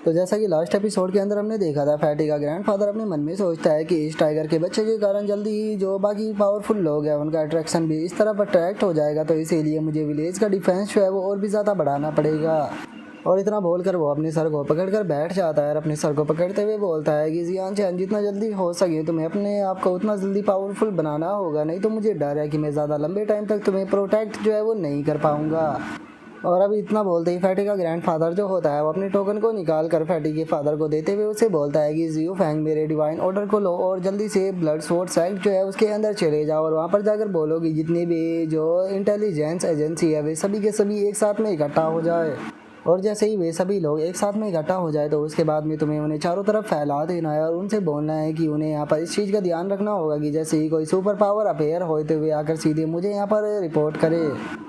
तो जैसा कि लास्ट एपिसोड के अंदर हमने देखा था, फैटी का ग्रैंडफादर अपने मन में सोचता है कि इस टाइगर के बच्चे के कारण जल्दी ही जो बाकी पावरफुल लोग हैं उनका अट्रैक्शन भी इस तरफ अट्रैक्ट हो जाएगा, तो इसीलिए मुझे विलेज का डिफेंस जो है वो और भी ज़्यादा बढ़ाना पड़ेगा। और इतना बोलकर वो अपने सर को पकड़कर बैठ जाता है और अपने सर को पकड़ते हुए बोलता है कि जियान चैन, जितना जल्दी हो सके तुम्हें अपने आप को उतना जल्दी पावरफुल बनाना होगा, नहीं तो मुझे डर है कि मैं ज़्यादा लंबे टाइम तक तुम्हें प्रोटेक्ट जो है वो नहीं कर पाऊँगा। और अभी इतना बोलते ही फैटी का ग्रैंडफादर जो होता है वो अपने टोकन को निकाल कर फैटी के फादर को देते हुए उसे बोलता है कि जियो फैंग, मेरे डिवाइन ऑर्डर को लो और जल्दी से ब्लड सोर्स सेक्ट जो है उसके अंदर चले जाओ और वहाँ पर जाकर बोलो कि जितनी भी जो इंटेलिजेंस एजेंसी है वे सभी के सभी एक साथ में इकट्ठा हो जाए। और जैसे ही वे सभी लोग एक साथ में इकट्ठा हो जाए तो उसके बाद में तुम्हें उन्हें चारों तरफ फैला देना है और उनसे बोलना है कि उन्हें यहाँ पर इस चीज़ का ध्यान रखना होगा कि जैसे ही कोई सुपर पावर अपेयर होते हुए आकर सीधे मुझे यहाँ पर रिपोर्ट करे।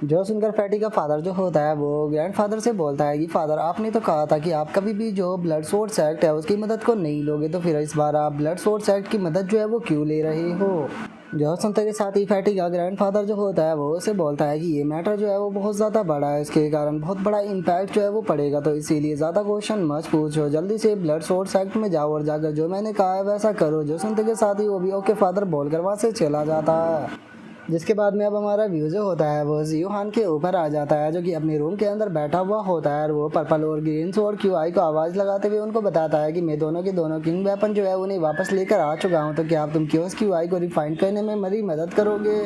जो सुनकर फैटी का फादर जो होता है वो ग्रैंडफादर से बोलता है कि फादर, आपने तो कहा था कि आप कभी भी जो ब्लड सोर्स एक्ट है उसकी मदद को नहीं लोगे, तो फिर इस बार आप ब्लड सोर्स एक्ट की मदद जो है वो क्यों ले रहे हो। जो सुनते के साथ ही फैटी का ग्रैंडफादर जो होता है वो उसे बोलता है कि ये मैटर जो है वो बहुत ज़्यादा बड़ा है, इसके कारण बहुत बड़ा इम्पैक्ट जो है वो पड़ेगा, तो इसीलिए ज़्यादा क्वेश्चन मत पूछो, जल्दी से ब्लड सोर्स एक्ट में जाओ और जाकर जो मैंने कहा है वैसा करो। जो सुनते के साथ ही वो भी ओके फादर बोलकर वहाँ से चला जाता है। जिसके बाद में अब हमारा व्यू जो होता है वो जियो हान के ऊपर आ जाता है, जो कि अपने रूम के अंदर बैठा हुआ होता है और वो पर्पल और ग्रीन स्वॉर्ड क्यूआई को आवाज़ लगाते हुए उनको बताता है कि मैं दोनों के दोनों किंग वेपन जो है उन्हें वापस लेकर आ चुका हूँ, तो क्या आप तुम क्योस क्यूआई को रिफाइन करने में मेरी मदद करोगे।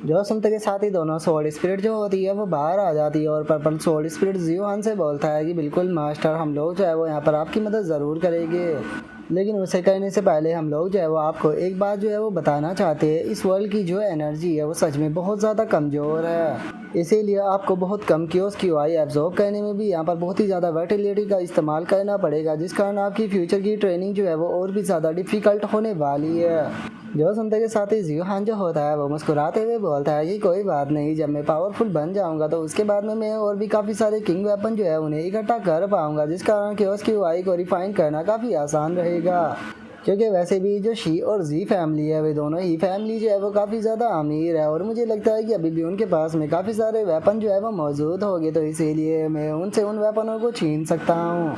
जो सुनते के साथ ही दोनों सोल्ड स्पिरिट जो होती है वो बाहर आ जाती है और पर्पल सोल्ड स्पिरिट जियो हान से बोलता है कि बिल्कुल मास्टर, हम लोग जो है वो यहाँ पर आपकी मदद ज़रूर करेंगे, लेकिन उसे कहने से पहले हम लोग जो है वो आपको एक बात जो है वो बताना चाहते हैं। इस वर्ल्ड की जो एनर्जी है वो सच में बहुत ज़्यादा कमज़ोर है, इसीलिए आपको बहुत कम क्योस क्यूआई एब्जॉर्ब करने में भी यहाँ पर बहुत ही ज़्यादा वर्टिलिटी का इस्तेमाल करना पड़ेगा, जिस कारण आपकी फ्यूचर की ट्रेनिंग जो है वो और भी ज़्यादा डिफ़िकल्ट होने वाली है। जो सुनते के साथ ही जियो हान जो होता है वो मुस्कुराते हुए बोलता है कि कोई बात नहीं, जब मैं पावरफुल बन जाऊंगा तो उसके बाद में मैं और भी काफ़ी सारे किंग वेपन जो है उन्हें इकट्ठा कर पाऊंगा, जिस कारण क्योस क्यूआई को रिफाइन करना काफ़ी आसान रहेगा। क्योंकि वैसे भी जो शी और जी फैमिली है वे दोनों ही फैमिली जो है वो काफ़ी ज़्यादा अमीर है और मुझे लगता है कि अभी भी उनके पास में काफ़ी सारे वेपन जो है वो मौजूद होंगे, तो इसीलिए मैं उनसे उन वेपनों को छीन सकता हूँ।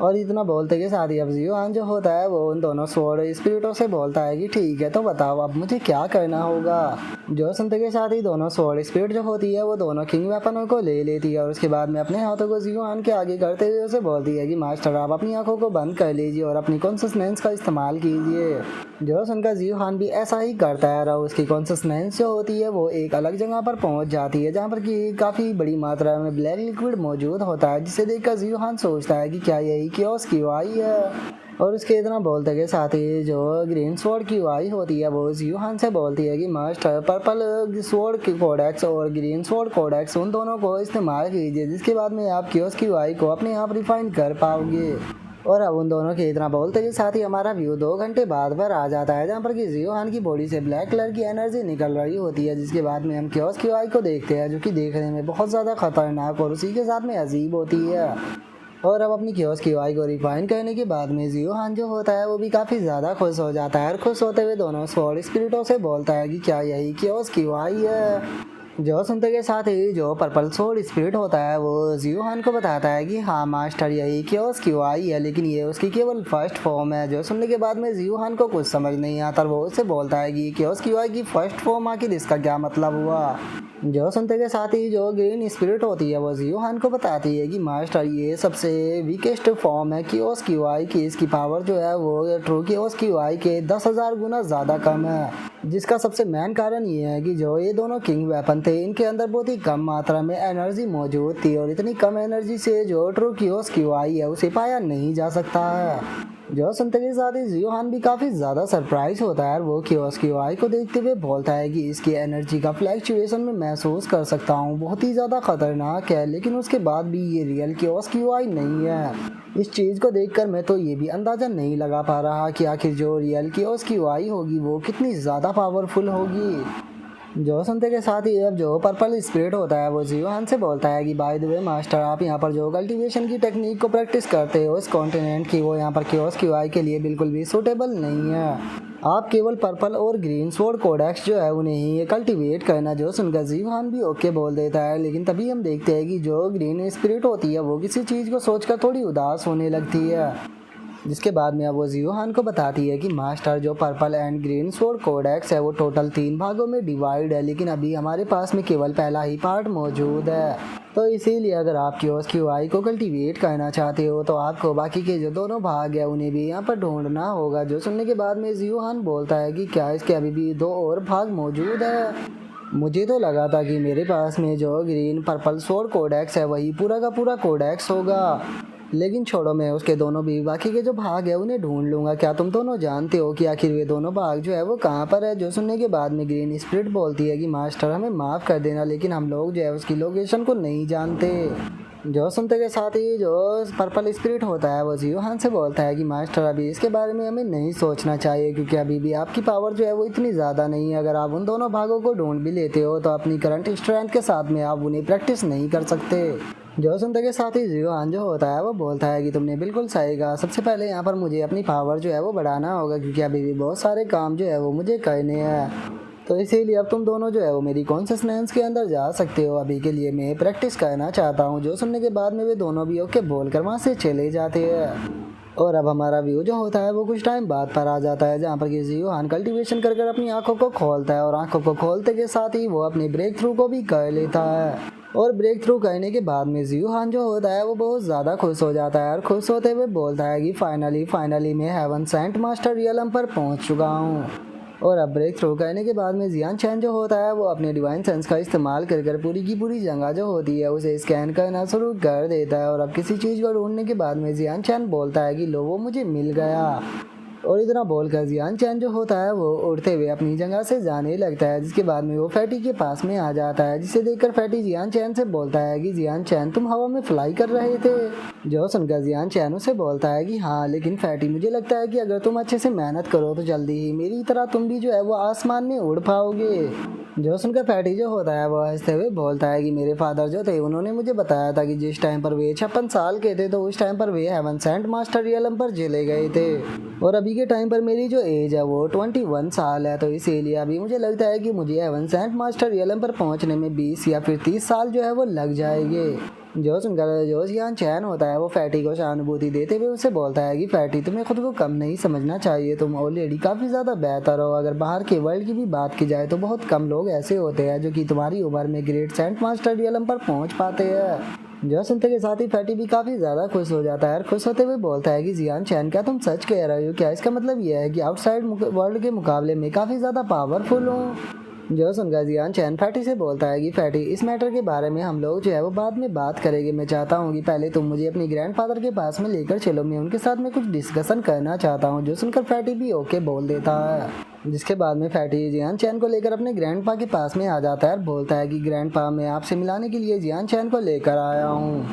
और इतना बोलते के साथ ही अब जियो हान जो होता है वो उन दोनों स्वॉर्ड स्पिरिटों से बोलता है कि ठीक है, तो बताओ अब मुझे क्या करना होगा। जो सुनते के साथ ही दोनों स्वॉर्ड स्पिरिट जो होती है वो दोनों किंग वेपनों को ले लेती है और उसके बाद में अपने हाथों को जियो हान के आगे करते हुए उसे बोलती है कि मास्टर, आप अपनी आंखों को बंद कर लीजिए और अपनी कॉन्सियसनेस का इस्तेमाल कीजिए। जो सुनकर जियो हान भी ऐसा ही करता है और उसकी कॉन्सियसनेस जो होती है वो एक अलग जगह पर पहुंच जाती है, जहाँ पर कि काफ़ी बड़ी मात्रा में ब्लैक लिक्विड मौजूद होता है, जिसे देखकर जियो हान सोचता है कि क्या यही क्योस क्यूआई है। और उसके इतना बोलते के साथ ही जो ग्रीन स्वॉर्ड क्यूआई होती है वो जियो हान से बोलती है कि मास्टर, पर्पल स्वॉर्ड कोडेक्स और ग्रीन स्वॉर्ड कोडेक्स उन दोनों को इस्तेमाल कीजिए, जिसके बाद में आप क्योस क्यूआई को अपने आप रिफाइन कर पाओगे। और अब उन दोनों के इतना बोलते के साथ ही हमारा व्यू 2 घंटे बाद पर आ जाता है, जहाँ पर कि जियो हान की बॉडी से ब्लैक कलर की एनर्जी निकल रही होती है, जिसके बाद में हम क्योस क्यूआई को देखते हैं, जो कि देखने में बहुत ज़्यादा खतरनाक और उसी के साथ में अजीब होती है। और अब अपनी क्योस क्यूआई को रिफाइन करने के बाद में जियो हान जो होता है वो भी काफ़ी ज़्यादा खुश हो जाता है और खुश होते हुए दोनों स्वॉर्ड स्पिरिटों से बोलता है कि क्या यही क्योस क्यूआई है। जो सुनते के साथ ही जो पर्पल सोल स्पिरिट होता है वो जियो हान को बताता है कि हाँ मास्टर, यही क्योस क्यूआई है, लेकिन ये उसकी केवल फर्स्ट फॉर्म है। जो सुनने के बाद में जियो हान को कुछ समझ नहीं आता, वो उससे बोलता है कि क्योस क्यूआई की फर्स्ट फॉर्म आखिर इसका क्या मतलब हुआ। जो सुनते के साथ ही जो ग्रीन स्पिरिट होती है वो जियो हान को बताती है कि मास्टर, ये सबसे वीकेस्ट फॉर्म है क्योस क्यूआई की, इसकी पावर जो है वो ट्रू क्योस क्यूआई के 10,000 गुना ज़्यादा कम है, जिसका सबसे मेन कारण ये है कि जो ये दोनों किंग वेपन थे इनके अंदर बहुत ही कम मात्रा में एनर्जी मौजूद थी और इतनी कम एनर्जी से जो ट्रू क्योस क्यूआई है उसे पाया नहीं जा सकता है। जो सुनते के साथ ही जियो हान भी काफ़ी ज़्यादा सरप्राइज होता है और वो क्योस क्यूआई को देखते हुए बोलता है कि इसकी एनर्जी का फ्लैक्चुएशन में महसूस कर सकता हूँ, बहुत ही ज़्यादा ख़तरनाक है, लेकिन उसके बाद भी ये रियल क्योस क्यूआई नहीं है। इस चीज़ को देखकर मैं तो ये भी अंदाज़ा नहीं लगा पा रहा कि आखिर जो रियल क्योस क्यूआई होगी वो कितनी ज़्यादा पावरफुल होगी। जो सुनते के साथ ही अब जो पर्पल स्पिरिट होता है वो जियो हान से बोलता है कि बाय द वे मास्टर, आप यहाँ पर जो कल्टीवेशन की टेक्निक को प्रैक्टिस करते हो इस कॉन्टिनेंट की, वो यहाँ पर क्योस क्यूआई के लिए बिल्कुल भी सूटेबल नहीं है। आप केवल पर्पल और ग्रीन स्वॉर्ड कोडेक्स जो है उन्हें ही कल्टीवेट करना। जो सुनकर जीवान भी ओके बोल देता है, लेकिन तभी हम देखते हैं कि जो ग्रीन स्पिरिट होती है वो किसी चीज़ को सोचकर थोड़ी उदास होने लगती है, जिसके बाद में अब वो जियोहान को बताती है कि मास्टर जो purple and green sword codex है वो टोटल 3 भागों में डिवाइड है, लेकिन अभी हमारे पास में केवल पहला ही पार्ट मौजूद है। तो इसीलिए अगर आप QSQI को कल्टीवेट करना चाहते हो तो आपको बाकी के जो दोनों भाग है उन्हें भी यहाँ पर ढूंढना होगा। जो सुनने के बाद में जियोहान बोलता है कि क्या इसके अभी भी 2 और भाग मौजूद है? मुझे तो लगा था कि मेरे पास में जो ग्रीन पर्पल स्वॉर्ड कोडेक्स है वही पूरा का पूरा कोडेक्स होगा, लेकिन छोड़ो, मैं उसके दोनों भी बाकी के जो भाग है उन्हें ढूंढ लूँगा। क्या तुम दोनों जानते हो कि आखिर वे दोनों भाग जो है वो कहाँ पर है? जो सुनने के बाद में ग्रीन स्पिरिट बोलती है कि मास्टर हमें माफ़ कर देना, लेकिन हम लोग जो है उसकी लोकेशन को नहीं जानते। जो सुनते के साथ ही जो पर्पल स्पिरिट होता है वो जियोहान से बोलता है कि मास्टर अभी इसके बारे में हमें नहीं सोचना चाहिए, क्योंकि अभी भी आपकी पावर जो है वो इतनी ज़्यादा नहीं है। अगर आप उन दोनों भागों को ढूंढ भी लेते हो तो अपनी करंट स्ट्रेंथ के साथ में आप उन्हें प्रैक्टिस नहीं कर सकते। जो सुनते के साथ ही जियोहान जो होता है वो बोलता है कि तुमने बिल्कुल सही कहा, सबसे पहले यहाँ पर मुझे अपनी पावर जो है वो बढ़ाना होगा, क्योंकि अभी भी बहुत सारे काम जो है वो मुझे करने हैं। तो इसीलिए अब तुम दोनों जो है वो मेरी कॉन्शियसनेस के अंदर जा सकते हो, अभी के लिए मैं प्रैक्टिस करना चाहता हूँ। जो सुनने के बाद में वे दोनों भी ओके बोलकर वहाँ से चले जाते हैं। और अब हमारा व्यू जो होता है वो कुछ टाइम बाद पर आ जाता है, जहाँ पर कि जियोहान कल्टीवेशन कर कर अपनी आंखों को खोलता है, और आंखों को खोलते के साथ ही वो अपनी ब्रेक थ्रू को भी कर लेता है। और ब्रेक थ्रू करने के बाद में जियोहान जो होता है वो बहुत ज़्यादा खुश हो जाता है, और खुश होते हुए बोलता है कि फाइनली मैं हेवन सेंट मास्टर रियलम पर पहुँच चुका हूँ। और अब ब्रेक थ्रू करने के बाद में जियान चैन जो होता है वो अपने डिवाइन सेंस का इस्तेमाल कर कर पूरी की पूरी जगह जो होती है उसे स्कैन करना शुरू कर देता है। और अब किसी चीज़ को ढूंढने के बाद में जियान चैन बोलता है कि लो वो मुझे मिल गया। और इतना बोलकर जियान चैन जो होता है वो उड़ते हुए अपनी जगह से जाने लगता है, जिसके बाद में वो फैटी के पास में आ जाता है, जिसे देखकर फैटी जियान चैन से बोलता है कि जियान चैन तुम हवा में फ्लाई कर रहे थे। जो सुनकर जियान चैन उसे बोलता है कि हाँ, लेकिन फैटी मुझे लगता है कि अगर तुम अच्छे से मेहनत करो तो जल्दी ही मेरी तरह तुम भी जो है वो आसमान में उड़ पाओगे। जो सुनकर फैटी जो होता है वो हंसते हुए बोलता है कि मेरे फादर जो थे उन्होंने मुझे बताया था कि जिस टाइम पर वे 56 साल के थे तो उस टाइम पर वे हेवन सेंट मास्टर रियलम पर चले गए थे, और अभी के टाइम पर मेरी जो एज है वो 21 साल है। तो इसीलिए अभी मुझे लगता है कि मुझे हेवन सेंट मास्टर रियलम पर पहुंचने में 20 या फिर 30 साल जो है वो लग जाएंगे। जो सुनकर जो जियान चैन होता है वो फैटी को सहानुभूति देते हुए उसे बोलता है कि फैटी तुम्हें खुद को कम नहीं समझना चाहिए, तुम ऑलरेडी काफ़ी ज़्यादा बेहतर हो। अगर बाहर के वर्ल्ड की भी बात की जाए तो बहुत कम लोग ऐसे होते हैं जो कि तुम्हारी उम्र में ग्रेट सेंट मास्टर रियलम पर पहुंच पाते हैं। जो सुनते के साथ ही फैटी भी काफ़ी ज़्यादा खुश हो जाता है, और खुश होते हुए बोलता है कि जियान चैन क्या तुम सच कह रहे हो? क्या इसका मतलब यह है कि आउटसाइड वर्ल्ड के मुकाबले में काफ़ी ज़्यादा पावरफुल हूँ? जो सुनकर जियान चैन फैटी से बोलता है कि फैटी इस मैटर के बारे में हम लोग जो है वो बाद में बात करेंगे। मैं चाहता हूँ कि पहले तुम मुझे अपनी ग्रैंडफादर के पास में लेकर चलो, मैं उनके साथ में कुछ डिस्कशन करना चाहता हूँ। जो सुनकर फैटी भी ओके बोल देता है, जिसके बाद में फैटी जियान चैन को लेकर अपने ग्रैंडपा के पास में आ जाता है और बोलता है कि ग्रैंडपा मैं आपसे मिलाने के लिए जियान चैन को लेकर आया हूँ।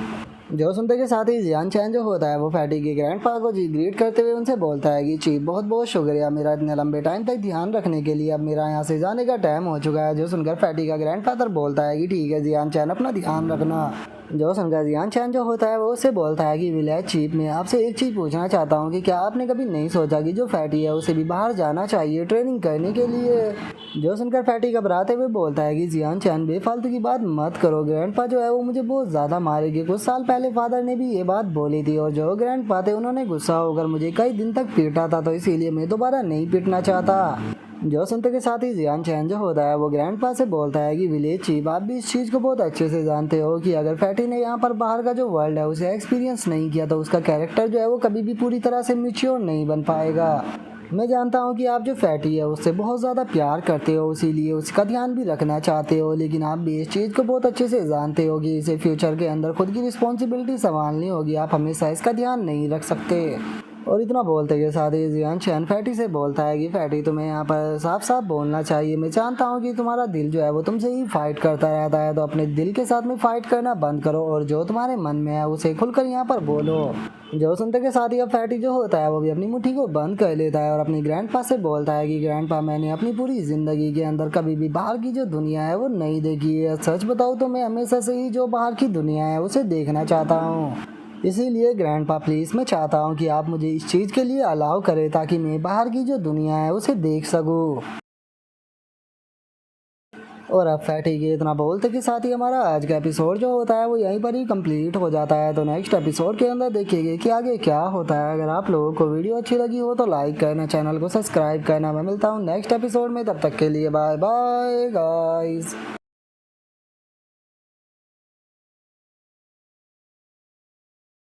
जो सुनते के साथ ही जियान चैन जो होता है वो फैटी के ग्रैंडपा को ग्रीट करते हुए उनसे बोलता है कि चीफ बहुत बहुत शुक्रिया मेरा इतने लंबे टाइम तक ध्यान रखने के लिए, अब मेरा यहाँ से जाने का टाइम हो चुका है। जो सुनकर फैटी का ग्रैंडफादर बोलता है कि ठीक है जियान चैन, अपना ध्यान रखना। जो सुनकर जियान चैन जो होता है वो उससे बोलता है कि विलेज चीफ मैं आपसे एक चीज़ पूछना चाहता हूँ कि क्या आपने कभी नहीं सोचा कि जो फैटी है उसे भी बाहर जाना चाहिए ट्रेनिंग करने के लिए? जो सुनकर फैटी घबराते हुए बोलता है कि जियान चैन बेफालतू की बात मत करो, ग्रैंडपा जो है वो मुझे बहुत ज़्यादा मारेगी। कुछ साल पहले फादर ने भी ये बात बोली थी, और जो ग्रैंडपा थे उन्होंने गुस्सा होकर मुझे कई दिन तक पीटा था, तो इसीलिए मैं दोबारा नहीं पीटना चाहता। जो सुनते के साथ ही जियान चैन जो होता है वो ग्रैंडपा से बोलता है कि विलेज चीफ आप भी इस चीज़ को बहुत अच्छे से जानते हो कि अगर फैटी ने यहाँ पर बाहर का जो वर्ल्ड है उसे एक्सपीरियंस नहीं किया तो उसका कैरेक्टर जो है वो कभी भी पूरी तरह से मैच्योर नहीं बन पाएगा। मैं जानता हूँ कि आप जो फैटी है उससे बहुत ज़्यादा प्यार करते हो, इसीलिए उसका ध्यान भी रखना चाहते हो, लेकिन आप भी इस चीज़ को बहुत अच्छे से जानते हो कि इसे फ्यूचर के अंदर खुद की रिस्पॉन्सिबिलिटी संभालनी होगी, आप हमेशा इसका ध्यान नहीं रख सकते। और इतना बोलते के साथ ही जियान चैन फैटी से बोलता है कि फैटी तुम्हें यहाँ पर साफ साफ बोलना चाहिए, मैं जानता हूँ कि तुम्हारा दिल जो है वो तुमसे ही फाइट करता रहता है, तो अपने दिल के साथ में फाइट करना बंद करो और जो तुम्हारे मन में है उसे खुलकर यहाँ पर बोलो। जो सुनते के साथ ही अब फैटी जो होता है वो भी अपनी मुट्ठी को बंद कर लेता है और अपनी ग्रैंडपा से बोलता है कि ग्रैंडपा मैंने अपनी पूरी ज़िंदगी के अंदर कभी भी बाहर की जो दुनिया है वो नहीं देखी है, सच बताऊँ तो मैं हमेशा से ही जो बाहर की दुनिया है उसे देखना चाहता हूँ। इसीलिए ग्रैंडपा प्लीज़ मैं चाहता हूँ कि आप मुझे इस चीज़ के लिए अलाउ करें ताकि मैं बाहर की जो दुनिया है उसे देख सकूँ। और अब फैटी के इतना बोलते के साथ ही हमारा आज का एपिसोड जो होता है वो यहीं पर ही कंप्लीट हो जाता है। तो नेक्स्ट एपिसोड के अंदर देखिएगा कि आगे क्या होता है। अगर आप लोगों को वीडियो अच्छी लगी हो तो लाइक करना, चैनल को सब्सक्राइब करना। मैं मिलता हूँ नेक्स्ट एपिसोड में, तब तक के लिए बाय बाय गाइस।